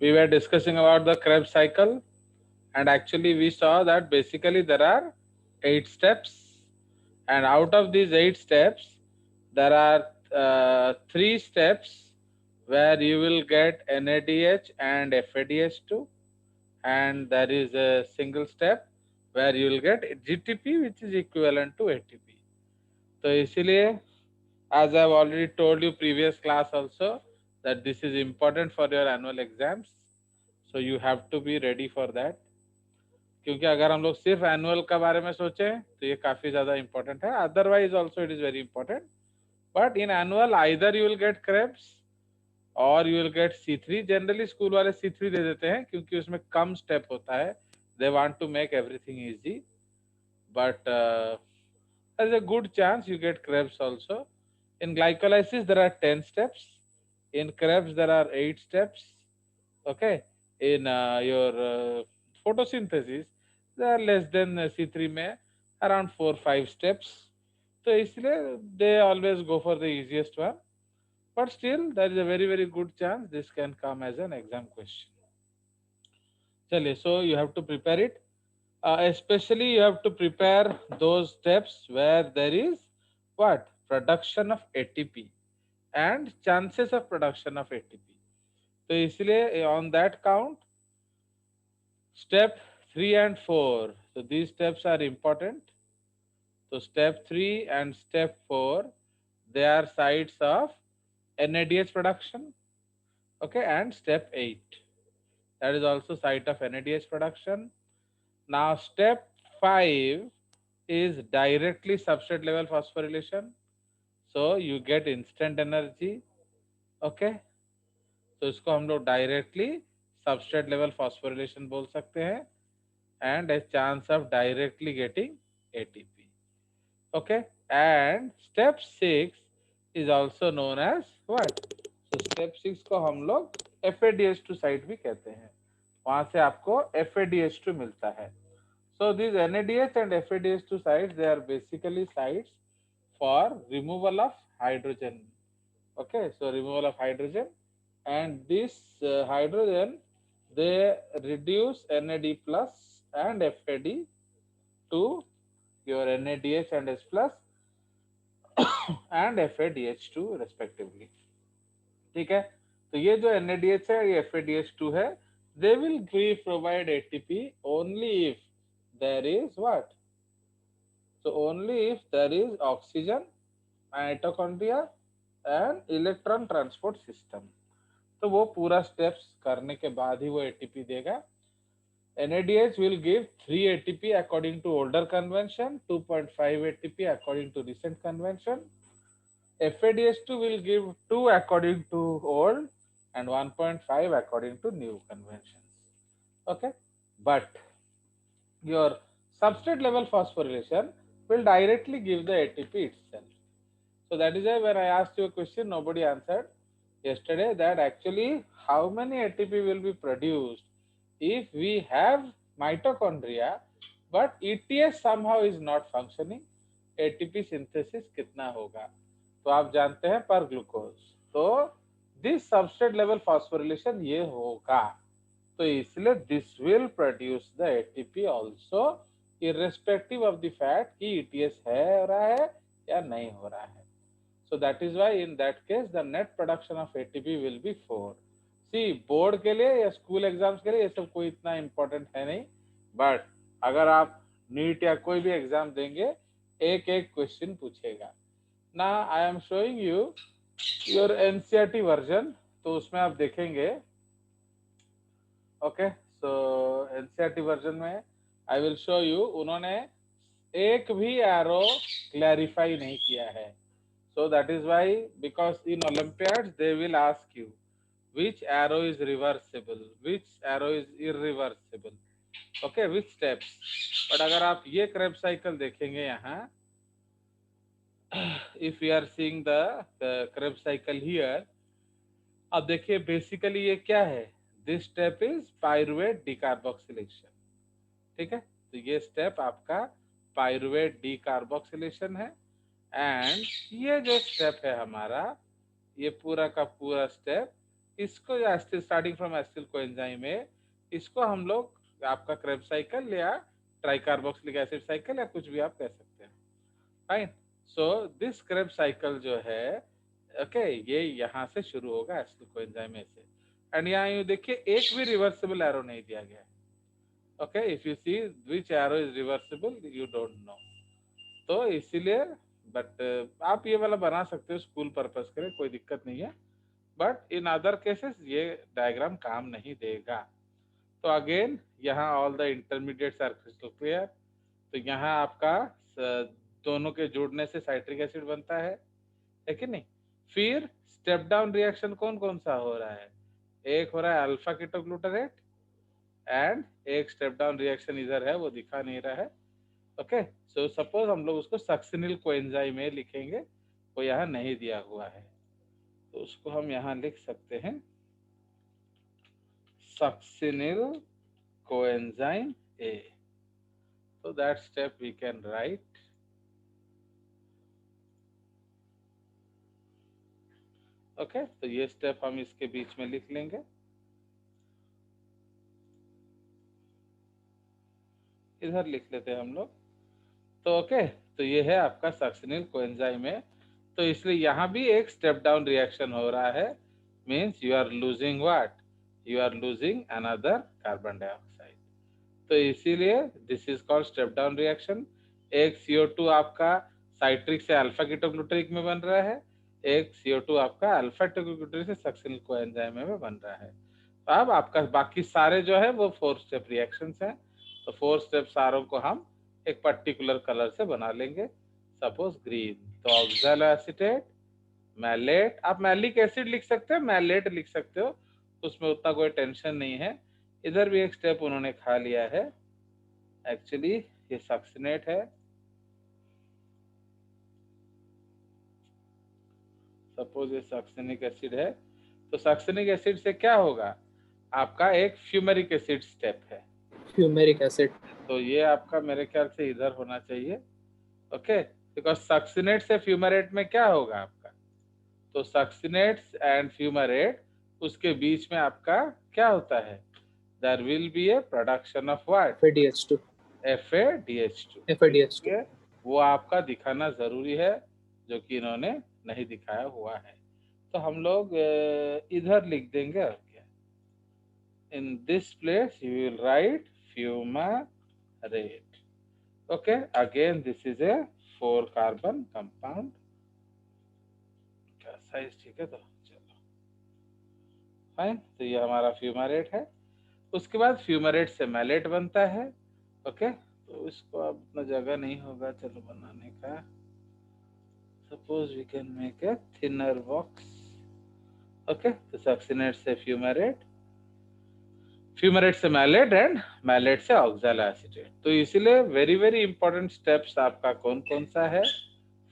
we were discussing about the Krebs cycle, and actually we saw that basically there are 8 steps, and out of these 8 steps, there are 3 steps where you will get NADH and FADH2, and there is a single step where you will get GTP, which is equivalent to ATP. तो इसीलिए as I've already told you previous class also that this is important for your annual exams, so you have to be ready for that. क्योंकि अगर हम लोग सिर्फ annual का बारे में सोचें तो ये काफी ज्यादा इंपॉर्टेंट है, otherwise also it is very important, but in annual either you will get Krebs or you will get C3. Generally school वाले C3 दे देते हैं क्योंकि उसमें कम स्टेप होता है, they want to make everything easy, but there's a good chance you get Krebs also. In glycolysis, there are 10 steps. In Krebs, there are 8 steps. Okay. In your photosynthesis, there are less than C3 में around 4-5 steps. So, इसलिए they always go for the easiest one. But still, there is a very good chance this can come as an exam question. चलिए, so you have to prepare it. Especially you have to prepare those steps where there is what production of ATP and chances of production of ATP. तो इसलिए on that count step 3 and 4, so these steps are important. So step 3 and step 4, they are sites of NADH production. Okay, and step 8, that is also site of NADH production. Now step 5 is directly substrate level phosphorylation, so you get instant energy. Okay, तो इसको हम लोग directly substrate level phosphorylation बोल सकते हैं, and a chance of directly getting ATP. Okay, and step 6 is also known as what? So step 6 को हम लोग FADH2 साइट भी कहते हैं, वहां से आपको FADH2 मिलता है. So these NADH and FADH2 sites, they are basically sites for removal of hydrogen. Okay, so removal of hydrogen, and this hydrogen, they reduce NAD plus and FAD to your NADH and S plus and FADH2 respectively. ठीक है, तो ये जो NADH है, ये FADH2 है, they will provide ATP only if there is what? So only if there is oxygen, mitochondria and electron transport system. तो वो पूरा स्टेप्स करने के बाद ही वो एटीपी देगा. NADH will give 3 ATP according to older convention, 2.5 ATP according to recent convention. FADH2 will give 2 according to old and 1.5 according to new conventions. Okay, but your substrate level phosphorylation will directly give the ATP itself. So that is why when I asked you a question, nobody answered yesterday that actually how many ATP will be produced if we have mitochondria but ETS somehow is not functioning. ATP synthesis कितना होगा? तो आप जानते हैं पर glucose, तो this substrate level phosphorylation ये होगा, तो इसलिए this will produce the ATP also irrespective of the fact कि ईटीएस है हो रहा है या नहीं हो रहा है. So that is why in that case the net production of ATP will be 4. See, board के लिए या स्कूल एग्जाम्स के लिए ये सब कोई इतना इम्पोर्टेंट है नहीं, बट अगर आप नीट या कोई भी एग्जाम देंगे एक एक क्वेश्चन पूछेगा. ना I am showing you your NCERT version, तो उसमें आप देखेंगे. ओके, सो एनसीईआरटी वर्जन में आई विल शो यू, उन्होंने एक भी एरो क्लैरिफाई नहीं किया है. So that is why, because in Olympiads they will ask you which arrow is reversible, which arrow is irreversible, okay, which steps. But अगर आप ये Krebs cycle देखेंगे यहाँ, if we are seeing the Krebs cycle here, अब देखिए basically ये क्या है, this step is pyruvate decarboxylation. ठीक है, तो ये स्टेप आपका पायरुवेट डीकार्बोक्सिलेशन है, एंड ये जो स्टेप है हमारा, ये पूरा का पूरा स्टेप इसको स्टार्टिंग फ्रॉम एसिटिल कोएंजाइम है, इसको हम लोग आपका क्रेब्स साइकिल या ट्राइकार्बोक्सिलिक एसिड साइकिल या कुछ भी आप कह सकते हैं। Fine. So this Krebs cycle जो है, ओके, ये यहाँ से शुरू होगा एसिटिल कोएंजाइम में से। एंड यहाँ यू देखिए एक भी रिवर्सिबल एरो नहीं दिया गया है। Okay, if you see which arrow is reversible you don't know. तो इसीलिए बट आप ये वाला बना सकते हो स्कूल पर्पस के लिए, कोई दिक्कत नहीं है, बट इन अदर केसेस ये डायग्राम काम नहीं देगा। तो अगेन यहाँ all the intermediates are crystal clear. तो यहाँ आपका दोनों के जुड़ने से साइट्रिक एसिड बनता है कि नहीं। फिर स्टेप डाउन रिएक्शन कौन कौन सा हो रहा है, एक हो रहा है अल्फा कीटोग्लूटारेट एंड एक स्टेप डाउन रिएक्शन इधर है, वो दिखा नहीं रहा है। ओके, सो सपोज हम लोग उसको सक्सिनिल कोएंजाइम में लिखेंगे, वो यहाँ नहीं दिया हुआ है, तो उसको हम यहाँ लिख सकते हैं succinyl coenzyme A. so that step we can write okay तो ये स्टेप हम इसके बीच में लिख लेंगे, इधर लिख लेते हैं हम लोग। तो ओके, तो ये है आपका सक्सिनिल कोएंजाइम है। तो इसलिए यहाँ भी एक स्टेप डाउन रिएक्शन हो रहा है, means you are losing what, you are losing another carbon dioxide. तो इसीलिए this is called step down reaction. एक CO2 आपका साइट्रिक से अल्फा कीटोग्लूटारिक में बन रहा है, एक CO2 आपका अल्फा कीटोग्लूटारिक से सक्सिनिल कोएंजाइम में बन रहा है। तो अब आपका बाकी सारे जो है वो 4 स्टेप रिएक्शंस हैं। तो 4 स्टेप सारों को हम एक पर्टिकुलर कलर से बना लेंगे, सपोज ग्रीन। तो ऑक्सैलोएसीटेट, मैलेट, आप मैलिक एसिड लिख सकते हो, मैलेट लिख सकते हो, उसमें उतना कोई टेंशन नहीं है। इधर भी एक स्टेप उन्होंने खा लिया है, एक्चुअली ये सक्सिनेट है, सपोज ये सक्सिनिक एसिड है। तो सक्सिनिक एसिड से क्या होगा, आपका एक फ्यूमेरिक एसिड स्टेप है, फ्यूमेरिक एसिड। तो ये आपका मेरे ख्याल से इधर होना चाहिए। ओके, बिकॉज सक्सिनेट से फ्यूमेरेट में क्या होगा आपका, तो सक्सिनेट्स एंड फ्यूमेरेट उसके बीच में आपका क्या होता है, there will be a production of what, FADH2। FADH2। वो आपका दिखाना जरूरी है, जो कि इन्होंने नहीं दिखाया हुआ है। तो हम लोग इधर लिख देंगे, और क्या, in this place you will write fumarate. Okay, again this is a 4 carbon compound, size ठीक है, तो चलो फाइन। तो ये हमारा फ्यूमेरेट है। उसके बाद फ्यूमेरेट से मैलेट बनता है। ओके, तो इसको अब उतना जगह नहीं होगा चलो बनाने का, suppose we can make a thinner box. Okay, तो सक्सिनेट से फ्यूमेरेट, फ्यूमेरेट से मैलेट एंड मैलेट से ऑक्सैलोएसीटेट। तो इसीलिए वेरी वेरी इंपॉर्टेंट स्टेप्स आपका कौन कौन सा है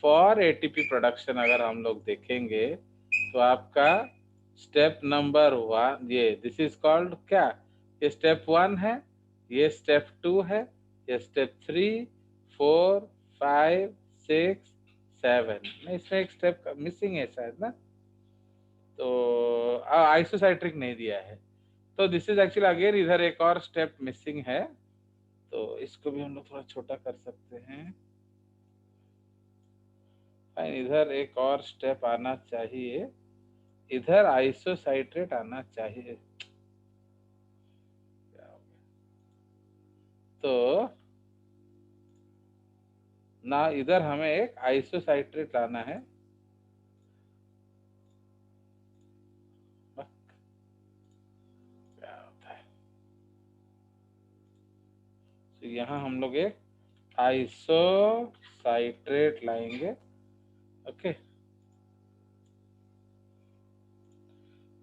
फॉर ATP प्रोडक्शन, अगर हम लोग देखेंगे तो आपका स्टेप नंबर 1, ये दिस इज कॉल्ड क्या, ये स्टेप 1 है, ये स्टेप 2 है, ये स्टेप 3, 4, 5, 6, 7, नहीं इसमें एक स्टेप मिसिंग है शायद ना, तो आइसोसाइट्रिक नहीं दिया है। तो दिस इज एक्चुअली अगेन इधर एक और स्टेप मिसिंग है, तो इसको भी हम लोग थोड़ा छोटा कर सकते हैं। इधर एक और स्टेप आना चाहिए, इधर आइसोसाइट्रेट आना चाहिए, क्या हो गया, तो ना इधर हमें एक आइसोसाइट्रेट लाना है, क्या होता है, तो यहाँ हम लोग एक आइसोसाइट्रेट लाएंगे। ओके,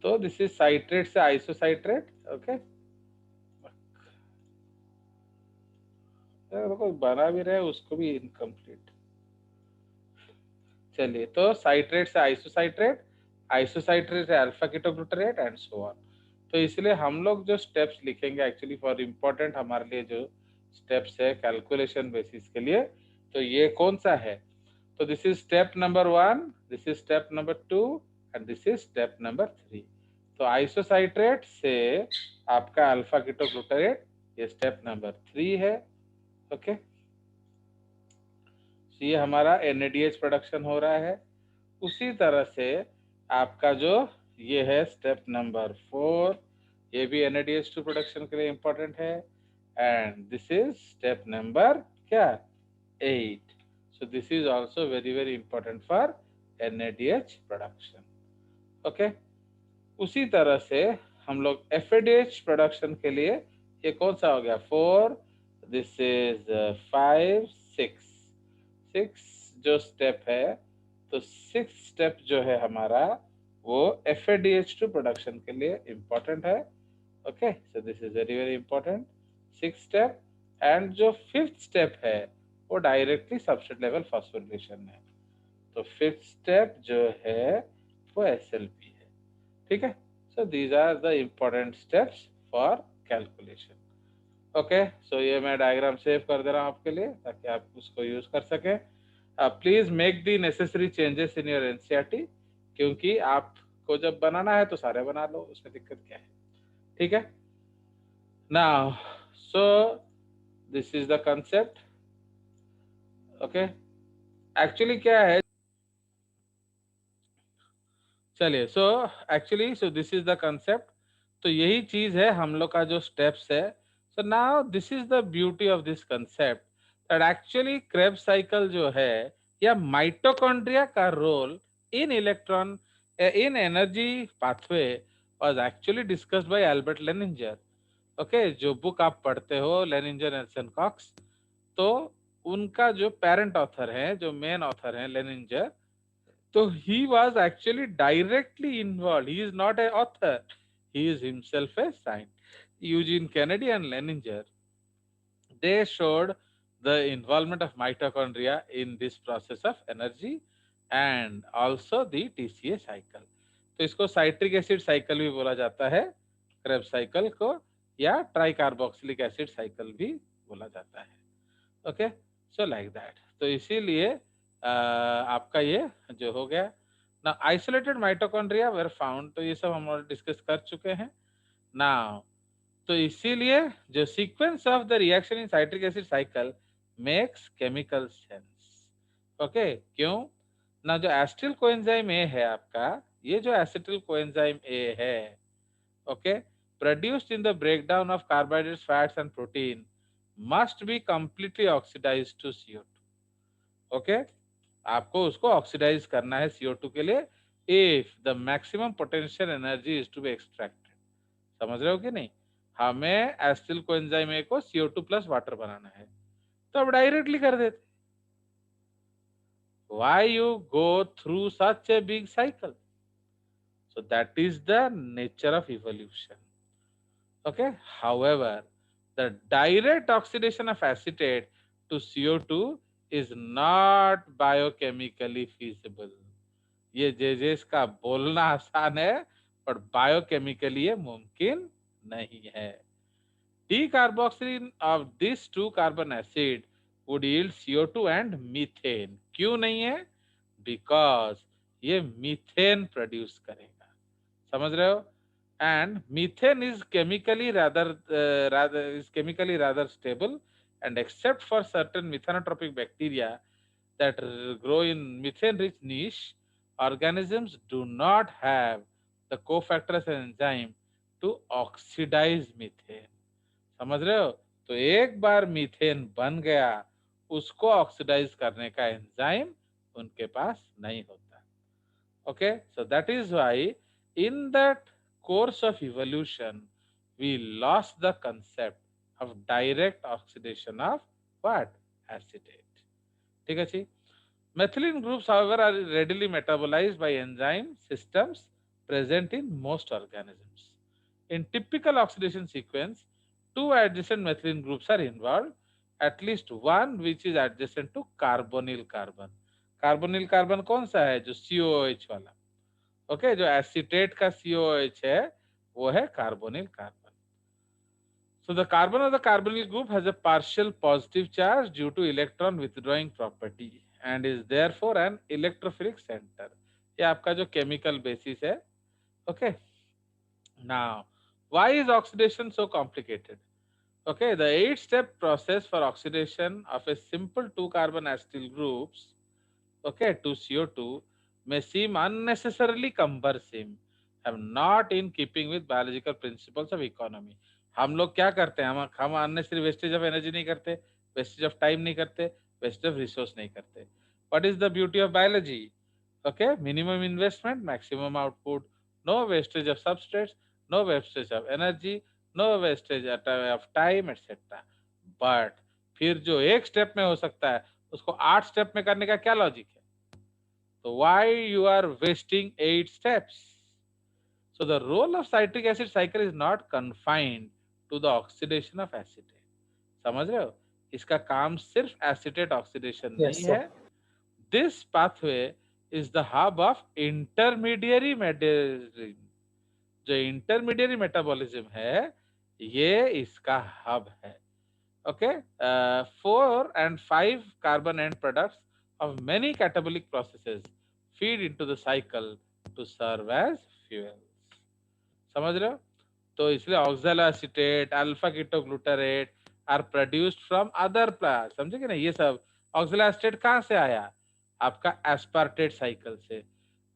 तो दिस इज साइट्रेट से आइसोसाइट्रेट। ओके, कोई बना भी रहे उसको भी इनकम्प्लीट। चलिए, तो साइट्रेट से आइसोसाइट्रेट, आइसोसाइट्रेट से alpha ketoglutarate and so on. तो इसलिए हम लोग जो स्टेप्स लिखेंगे एक्चुअली फॉर इम्पोर्टेंट हमारे लिए जो स्टेप्स है कैलकुलेशन बेसिस के लिए, तो ये कौन सा है, तो this is step number 1, this is step number 2 and this is step number 3। तो आइसोसाइट्रेट से आपका अल्फा कीटोग्लूटारेट, ये स्टेप नंबर 3 है। ओके, ये हमारा NADH प्रोडक्शन हो रहा है। उसी तरह से आपका जो ये है स्टेप नंबर 4, ये भी NADH2 प्रोडक्शन के लिए इंपॉर्टेंट है। And this is step number क्या, 8। So this is also very very important for NADH production. Okay, उसी तरह से हम लोग FADH प्रोडक्शन के लिए ये कौन सा हो गया, 4, दिस इज 5, 6 जो स्टेप है, तो 6 स्टेप जो है हमारा वो FADH2 प्रोडक्शन के लिए इंपॉर्टेंट है। Okay, so this is very very important 6 step. And जो 5th स्टेप है वो डायरेक्टली सबस्ट्रेट लेवल फॉस्फोरिलेशन है। तो 5th स्टेप जो है वो SLP है। ठीक है, so these are the important steps for calculation. Okay, so ये मैं डायग्राम सेव कर दे रहा हूँ आपके लिए ताकि आप उसको यूज कर सकें। Please make the necessary changes in your NCERT, क्योंकि आपको जब बनाना है तो सारे बना लो, उसमें दिक्कत क्या है। ठीक है, now so this is the concept. Okay, actually क्या है, चलिए, so actually so this is the concept. तो यही चीज है हम लोग का जो स्टेप्स है। So now this is the beauty of this concept, that actually Krebs cycle जो है या माइटोकॉन्ड्रिया का role in electron in energy pathway was actually discussed by Albert Lehninger. Okay, जो बुक आप पढ़ते हो लेनिंजर एंड कॉक्स, तो उनका जो पेरेंट ऑथर है, जो मेन ऑथर है लेनिंजर, so he was actually directly involved. He is not an author. He is himself a scientist. Eugene Kennedy and Leninger, they showed the involvement of mitochondria in this process of energy and also the TCA cycle. तो इसको citric acid cycle भी बोला जाता है, Krebs cycle को, या try carboxylic acid cycle भी बोला जाता है। Okay, so like that. तो इसीलिए आपका ये जो हो गया ना, आइसोलेटेड माइटोकॉन्ड्रिया वेर फाउंड, तो ये सब हम लोग डिस्कस कर चुके हैं ना। तो इसीलिए जो sequence of the reaction in citric acid cycle makes chemical sense. Okay, क्यों ना, जो एसिटिल कोएंजाइम ए है आपका, ये जो एसिटिल कोएंजाइम ए है, okay, produced in the breakdown of carbohydrates, fats and protein must be completely oxidized to CO2। Okay, आपको उसको ऑक्सीडाइज करना है CO2 के लिए, if the maximum potential energy is to be extracted. समझ रहे हो कि नहीं, हमें एसिटिल कोएंजाइम ए को CO2 प्लस वाटर बनाना है, तो अब डायरेक्टली कर देते। Why you go through such a big cycle? So that is the nature of evolution। Okay, however, the direct oxidation of acetate to CO2 is not biochemically feasible। ये जेजेस का बोलना आसान है, पर बायोकेमिकली ये मुमकिन नहीं है। Decarboxylation of these two carbon acid would yield CO2 and methane। क्यों नहीं है? Because ये मीथेन प्रोड्यूस करेगा। समझ रहे हो? And methane is chemically rather stable, and except for certain methanotropic bacteria that grow in methane-rich niche, organisms do not have the cofactors and enzyme to oxidize methane। समझ रहे हो? तो एक बार मीथेन बन गया, उसको ऑक्सीडाइज करने का एंजाइम उनके पास नहीं होता। Okay, so that is why in that course of evolution we lost the concept of direct oxidation of what, acetate। ठीक है जी। Methylene groups however are readily metabolized by enzyme systems present in most organisms। in typical oxidation sequence, two adjacent methylene groups are involved, at least one which is adjacent to carbonyl carbon। Carbonyl carbon कौन सा है, जो COOH वाला। Okay, जो acetate का COOH है वो है carbonyl carbon. So the carbon of the carbonyl group has a partial positive charge due to electron withdrawing property and is therefore an electrophilic center। ये आपका जो केमिकल बेसिस है। Okay, Now, why is oxidation so complicated? Okay, the 8-step process for oxidation of a simple two carbon acetyl groups, okay, to CO2 may seem unnecessarily cumbersome and not in keeping with biological principles of economy. हम लोग क्या करते हैं, हम unnecessary wastage of energy नहीं करते, wastage of time नहीं करते, wastage of resource नहीं करते. What is the beauty of biology? Okay, minimum investment, maximum output, no wastage of substrates, no wastage of energy, no wastage of time, etc. But फिर जो एक step में हो सकता है उसको 8 स्टेप में करने का क्या लॉजिक है? So why you are wasting 8 steps? So the role of citric acid cycle is not confined to the oxidation of acetate. समझ रहे हो? इसका काम सिर्फ एसिटेट ऑक्सीडेशन नहीं Yes, है. sir. This pathway is the hub of intermediary metabolism. जो intermediate metabolism है ये इसका हब है. Okay, 4 and 5 carbon end products of many catabolic processes feed into the cycle to serve as fuels. समझ रहे हो? तो इसलिए oxaloacetate, alpha ketoglutarate are produced from other plant. समझे कि नहीं? ये सब ऑक्सैलोएसीटेट कहाँ से आया? आपका एस्पार्टेट साइकिल से.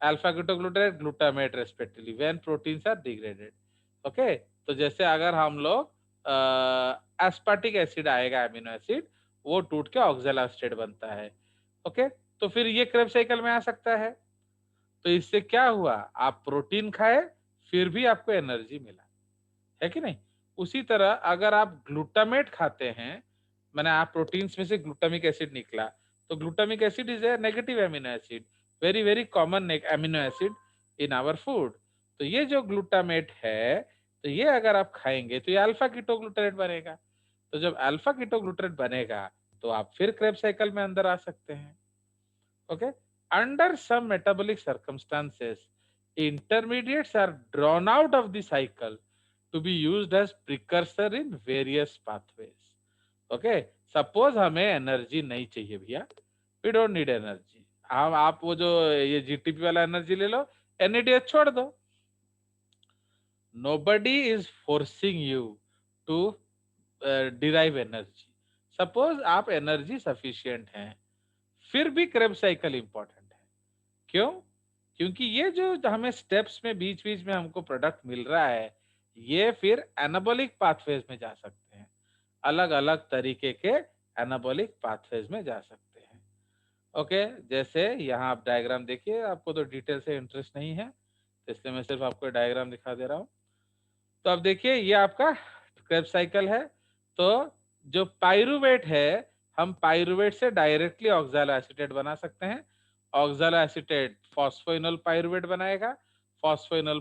Alpha ketoglutarate, glutamate respectively when proteins are degraded. Okay, तो जैसे अगर हम लोग एस्पार्टिक एसिड आएगा, एमिनो एसिड, वो टूट के ऑक्सैलोएसीटेट बनता है. ओके, तो फिर ये क्रेब साइकिल में आ सकता है. तो इससे क्या हुआ? आप प्रोटीन खाए फिर भी आपको एनर्जी मिला, है कि नहीं? उसी तरह अगर आप ग्लूटामेट खाते हैं, माने आप प्रोटीन्स में से ग्लूटामिक एसिड निकला, तो glutamic acid is a negative amino acid, very very common amino acid in our food. तो ये जो ग्लूटामेट है, तो ये अगर आप खाएंगे तो ये अल्फा कीटोग्लूटारेट बनेगा. तो जब अल्फा कीटोग्लूटारेट बनेगा तो आप फिर क्रेब साइकिल में अंदर आ सकते हैं. Okay, under some metabolic circumstances, intermediates are drawn out of the cycle to be used as precursor in various pathways. Okay, suppose हमें एनर्जी नहीं चाहिए भैया, we don't need energy. हम आप वो जो ये जीटीपी वाला एनर्जी ले लो, एनएडीएच छोड़ दो. Nobody is forcing you to derive energy. Suppose आप एनर्जी सफिशिएंट हैं, फिर भी क्रेब साइकिल इंपॉर्टेंट है. क्यों? क्योंकि ये जो हमें स्टेप्स में बीच बीच में हमको प्रोडक्ट मिल रहा है, ये फिर एनाबॉलिक पाथवेज में जा सकते हैं. अलग अलग तरीके के एनाबॉलिक पाथवेज में जा सकते हैं. ओके, जैसे यहाँ आप डायग्राम देखिए, आपको तो डिटेल से इंटरेस्ट नहीं है, तो इसलिए मैं सिर्फ आपको डायग्राम दिखा दे रहा हूँ. तो अब देखिए ये आपका क्रेब साइकिल है. तो जो पाइरुवेट है, हम पाइरुवेट से डायरेक्टली ऑक्सैलो एसीटेट बना सकते हैं. ऑक्सैलो एसीटेट फॉस्फोइनोल पाइरुवेट बनाएगा, फॉस्फोइनोल